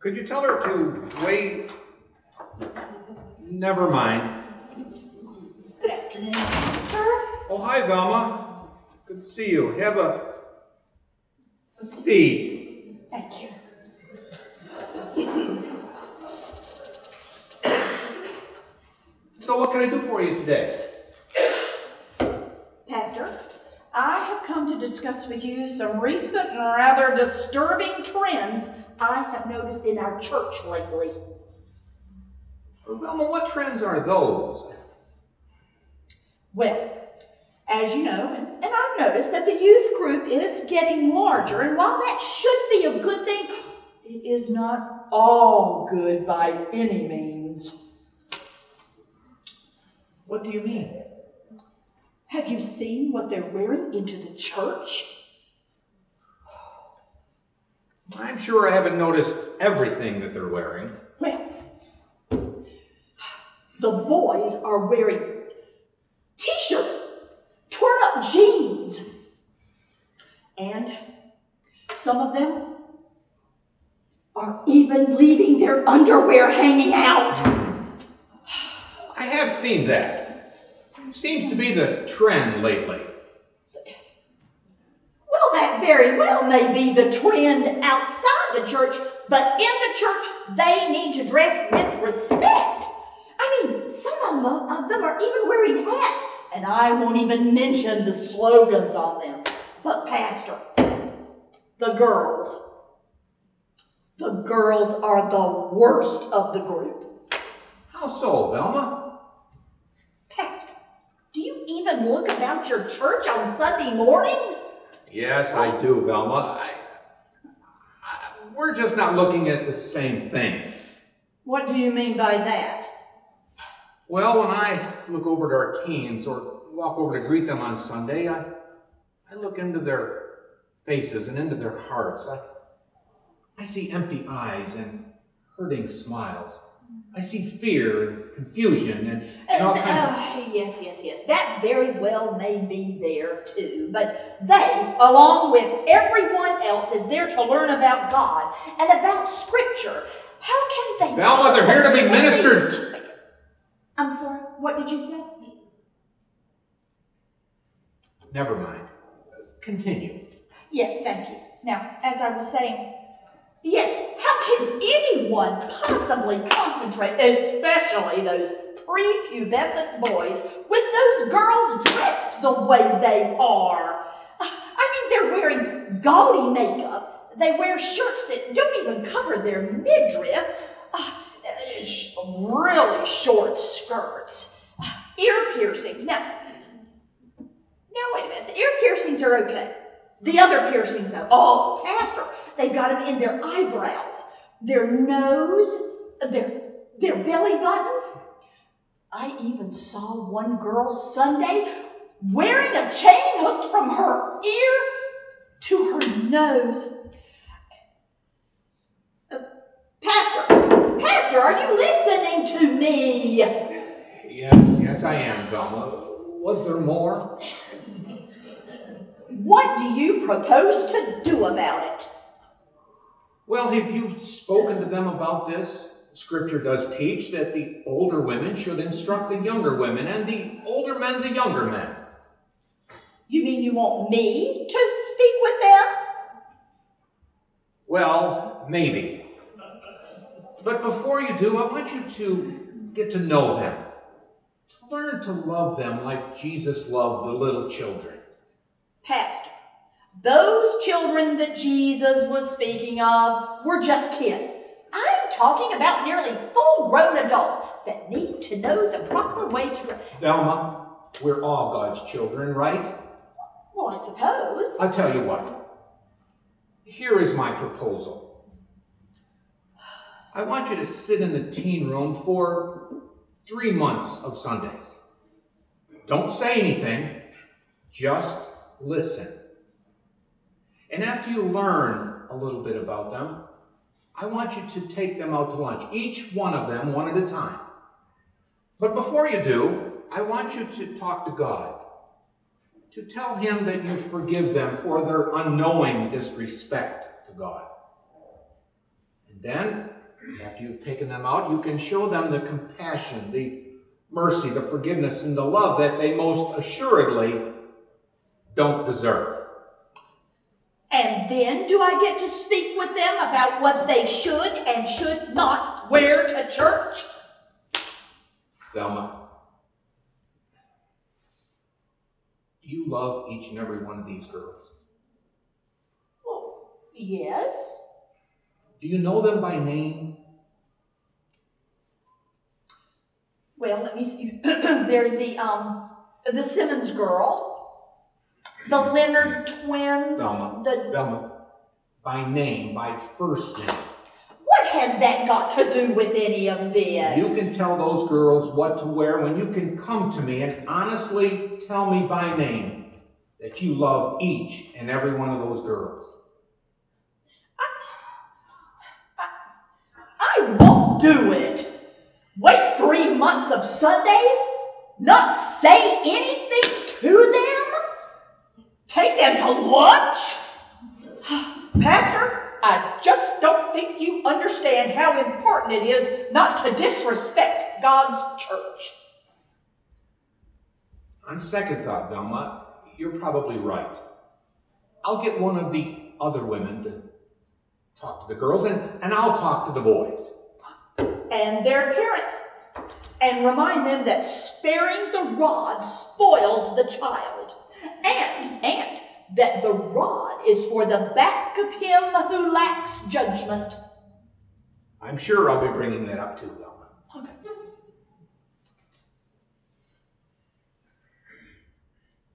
Could you tell her to wait? Never mind. Good afternoon, Pastor. Oh, hi, Velma. Good to see you. Have a seat. Thank you. So what can I do for you today? Pastor, I have come to discuss with you some recent and rather disturbing trends I have noticed in our church lately. Velma, what trends are those? Well, as you know, and I've noticed that the youth group is getting larger, and while that should be a good thing, it is not all good by any means. What do you mean? Have you seen what they're wearing into the church? I'm sure I haven't noticed everything that they're wearing. Well, the boys are wearing t-shirts, torn up jeans, and some of them are even leaving their underwear hanging out. I have seen that. Seems to be the trend lately. Well, that very well may be the trend outside the church, but in the church, they need to dress with respect. I mean, some of them are even wearing hats, and I won't even mention the slogans on them. But Pastor, the girls are the worst of the group. How so, Velma? Pastor, do you even look about your church on Sunday mornings? Yes, I do, Velma. We're just not looking at the same things. What do you mean by that? Well, when I look over at our teens or walk over to greet them on Sunday, I look into their faces and into their hearts. I see empty eyes and hurting smiles. I see fear and confusion and all kinds of... Yes. That very well may be there too. But they, along with everyone else, is there to learn about God and about Scripture. How can they... Velma, they're here to be ministered. I'm sorry, what did you say? Never mind. Continue. Yes, thank you. Now, as I was saying, yes, how can anyone possibly concentrate, especially those prepubescent boys, with those girls dressed the way they are? I mean, they're wearing gaudy makeup. They wear shirts that don't even cover their midriff. Really short skirts. Ear piercings. Now, wait a minute. The ear piercings are okay. The other piercings, though, oh, Pastor, they've got them in their eyebrows, their nose, their belly buttons. I even saw one girl Sunday wearing a chain hooked from her ear to her nose. Pastor, are you listening to me? Yes, I am, Velma. Was there more? What do you propose to do about it? Well, have you spoken to them about this? Scripture does teach that the older women should instruct the younger women, and the older men the younger men. You mean you want me to speak with them? Well, maybe. But before you do, I want you to get to know them. To learn to love them like Jesus loved the little children. Pastor, those children that Jesus was speaking of were just kids. I'm talking about nearly full-grown adults that need to know the proper way to dress. Velma, we're all God's children, right? Well, I suppose. I'll tell you what. Here is my proposal. I want you to sit in the teen room for 3 months of Sundays. Don't say anything, just listen. And after you learn a little bit about them, I want you to take them out to lunch, each one of them, one at a time. But before you do, I want you to talk to God, to tell Him that you forgive them for their unknowing disrespect to God. And then After you've taken them out, you can show them the compassion, the mercy, the forgiveness, and the love that they most assuredly don't deserve. And then do I get to speak with them about what they should and should not wear to church? Velma, do you love each and every one of these girls? Oh, yes. Do you know them by name? Well, let me see. There's the Simmons girl, the Leonard twins. Velma, by name, by first name. What has that got to do with any of this? You can tell those girls what to wear when you can come to me and honestly tell me by name that you love each and every one of those girls. I won't do it. Wait 3 months of Sundays? Not say anything to them? Take them to lunch? Pastor, I just don't think you understand how important it is not to disrespect God's church. On second thought, Velma, you're probably right. I'll get one of the other women to talk to the girls, and I'll talk to the boys. And their parents. And remind them that sparing the rod spoils the child. And that the rod is for the back of him who lacks judgment. I'm sure I'll be bringing that up too, Velma. Okay.